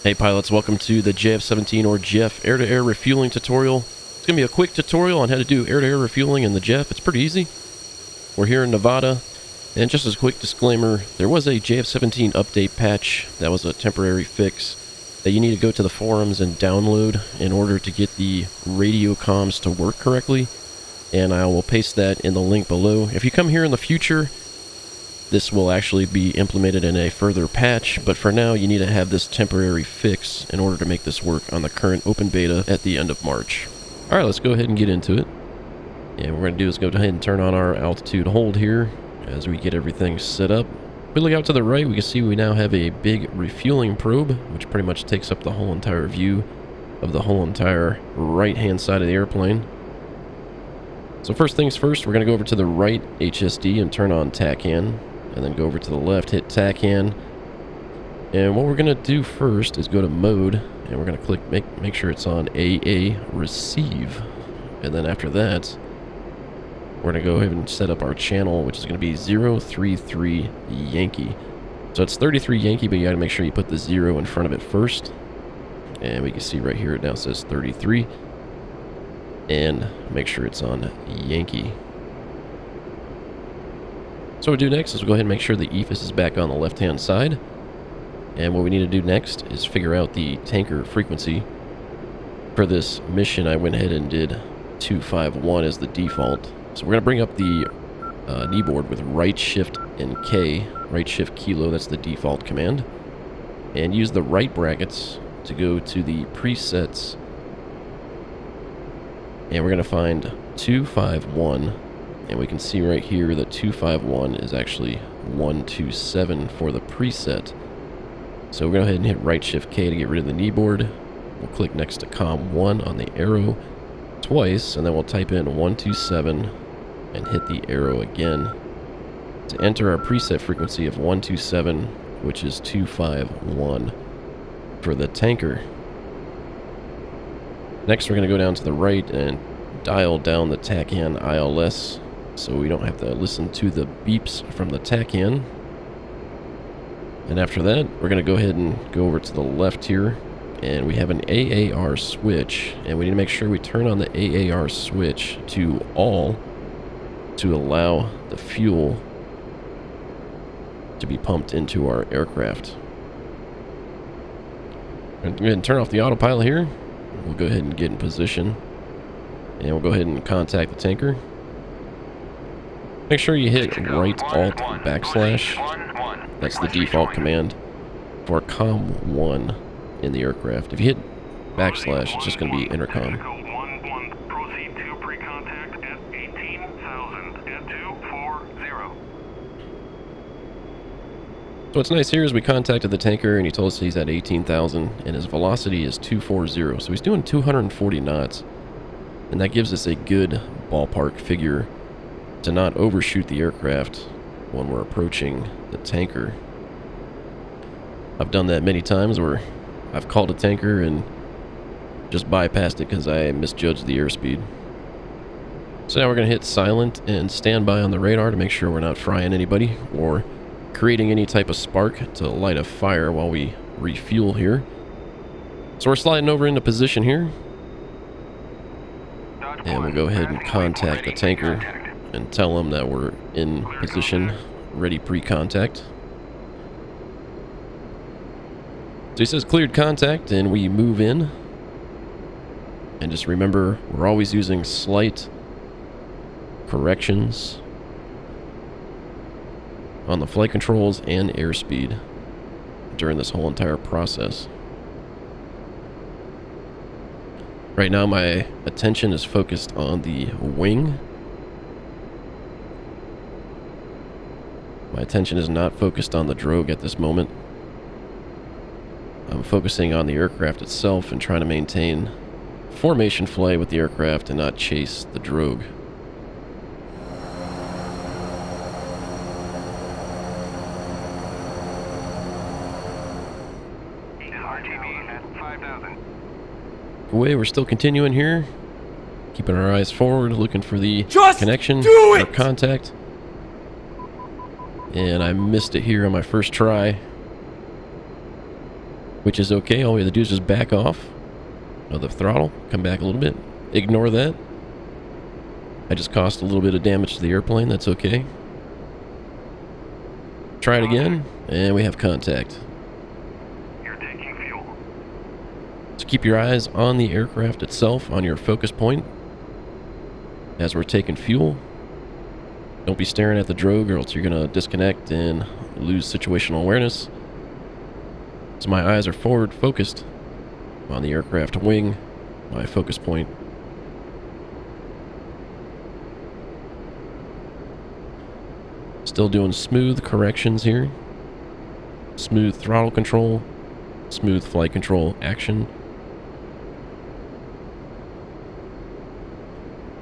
Hey pilots, welcome to the JF-17 or JEF air-to-air refueling tutorial. It's going to be a quick tutorial on how to do air-to-air refueling in the JEF. It's pretty easy. We're here in Nevada, and just as a quick disclaimer, there was a JF-17 update patch that was a temporary fix that you need to go to the forums and download in order to get the radio comms to work correctly, and I will paste that in the link below. If you come here in the future, this will actually be implemented in a further patch, but for now you need to have this temporary fix in order to make this work on the current open beta at the end of March. Alright, let's go ahead and get into it. And what we're going to do is go ahead and turn on our altitude hold here as we get everything set up. If we look out to the right, we can see we now have a big refueling probe, which pretty much takes up the whole entire view of the whole entire right hand side of the airplane. So first things first, we're going to go over to the right HSD and turn on TACAN. And then go over to the left, hit TACAN. And what we're going to do first is go to mode, and we're going to click, make sure it's on AA receive. And then after that, we're going to go ahead and set up our channel, which is going to be 033 Yankee. So it's 33 Yankee, but you got to make sure you put the 0 in front of it first. And we can see right here it now says 33. And make sure it's on Yankee. So what we'll do next is we'll go ahead and make sure the EFIS is back on the left-hand side. And what we need to do next is figure out the tanker frequency. For this mission, I went ahead and did 251 as the default. So we're going to bring up the kneeboard with right shift and K, right shift kilo, that's the default command. And use the right brackets to go to the presets. And we're going to find 251. And we can see right here that 251 is actually 127 for the preset. So we're going to go ahead and hit right shift K to get rid of the kneeboard. We'll click next to COM 1 on the arrow twice, and then we'll type in 127 and hit the arrow again to enter our preset frequency of 127, which is 251 for the tanker. Next we're going to go down to the right and dial down the TACAN ILS, so we don't have to listen to the beeps from the TACAN. And after that, we're going to go ahead and go over to the left here, and we have an AAR switch, and we need to make sure we turn on the AAR switch to all to allow the fuel to be pumped into our aircraft. We're going to go ahead and turn off the autopilot here. We'll go ahead and get in position, and we'll go ahead and contact the tanker. Make sure you hit right alt backslash. That's the default command for COM 1 in the aircraft. If you hit backslash, it's just going to be intercom. So what's nice here is we contacted the tanker and he told us he's at 18,000 and his velocity is 240. So he's doing 240 knots. And that gives us a good ballpark figure to not overshoot the aircraft when we're approaching the tanker. I've done that many times where I've called a tanker and just bypassed it because I misjudged the airspeed. So now we're going to hit silent and stand by on the radar to make sure we're not frying anybody or creating any type of spark to light a fire while we refuel here. So we're sliding over into position here. And we'll go ahead and contact the tanker and tell them that we're in position, ready pre-contact. So he says cleared contact, and we move in. And just remember, we're always using slight corrections on the flight controls and airspeed during this whole entire process. Right now my attention is focused on the wing. My attention is not focused on the drogue at this moment. I'm focusing on the aircraft itself and trying to maintain formation flight with the aircraft and not chase the drogue. Away, we're still continuing here, keeping our eyes forward, looking for the connection or contact. And I missed it here on my first try. which is okay. All we have to do is just back off of the throttle, come back a little bit, ignore that. I just caused a little bit of damage to the airplane. That's okay. Try it again, and we have contact. You're taking fuel. So keep your eyes on the aircraft itself, on your focus point, as we're taking fuel. Don't be staring at the drogue, or else you're going to disconnect and lose situational awareness. So my eyes are forward focused on the aircraft wing, my focus point. Still doing smooth corrections here. Smooth throttle control, smooth flight control action.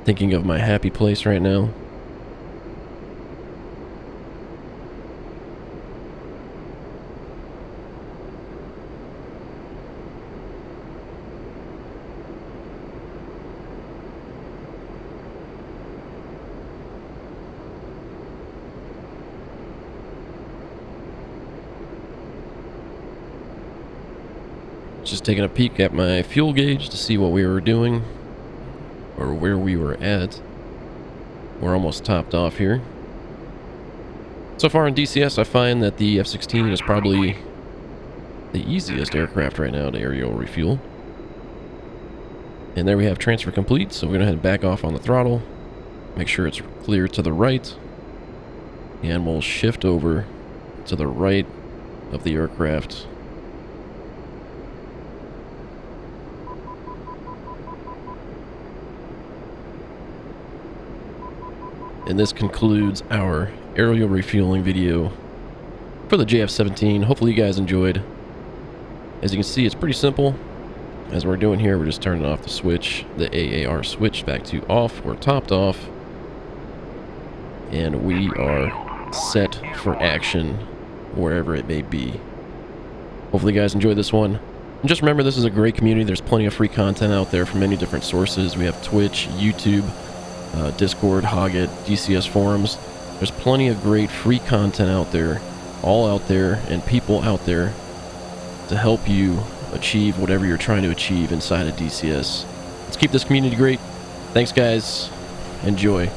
Thinking of my happy place right now. Just taking a peek at my fuel gauge to see what we were doing, or where we were at. We're almost topped off here. So far in DCS, I find that the F-16 is probably the easiest aircraft right now to aerial refuel. And there we have transfer complete, so we're going to head back off on the throttle, make sure it's clear to the right, and we'll shift over to the right of the aircraft. And this concludes our aerial refueling video for the JF-17. Hopefully you guys enjoyed. As you can see, it's pretty simple. As we're doing here, we're just turning off the switch, the AAR switch, back to off or topped off. And we are set for action wherever it may be. Hopefully you guys enjoyed this one. And just remember, this is a great community. There's plenty of free content out there from many different sources. We have Twitch, YouTube, Discord, Hoggit, DCS forums. There's plenty of great free content out there, all out there, and people out there to help you achieve whatever you're trying to achieve inside of DCS. Let's keep this community great. Thanks, guys. Enjoy.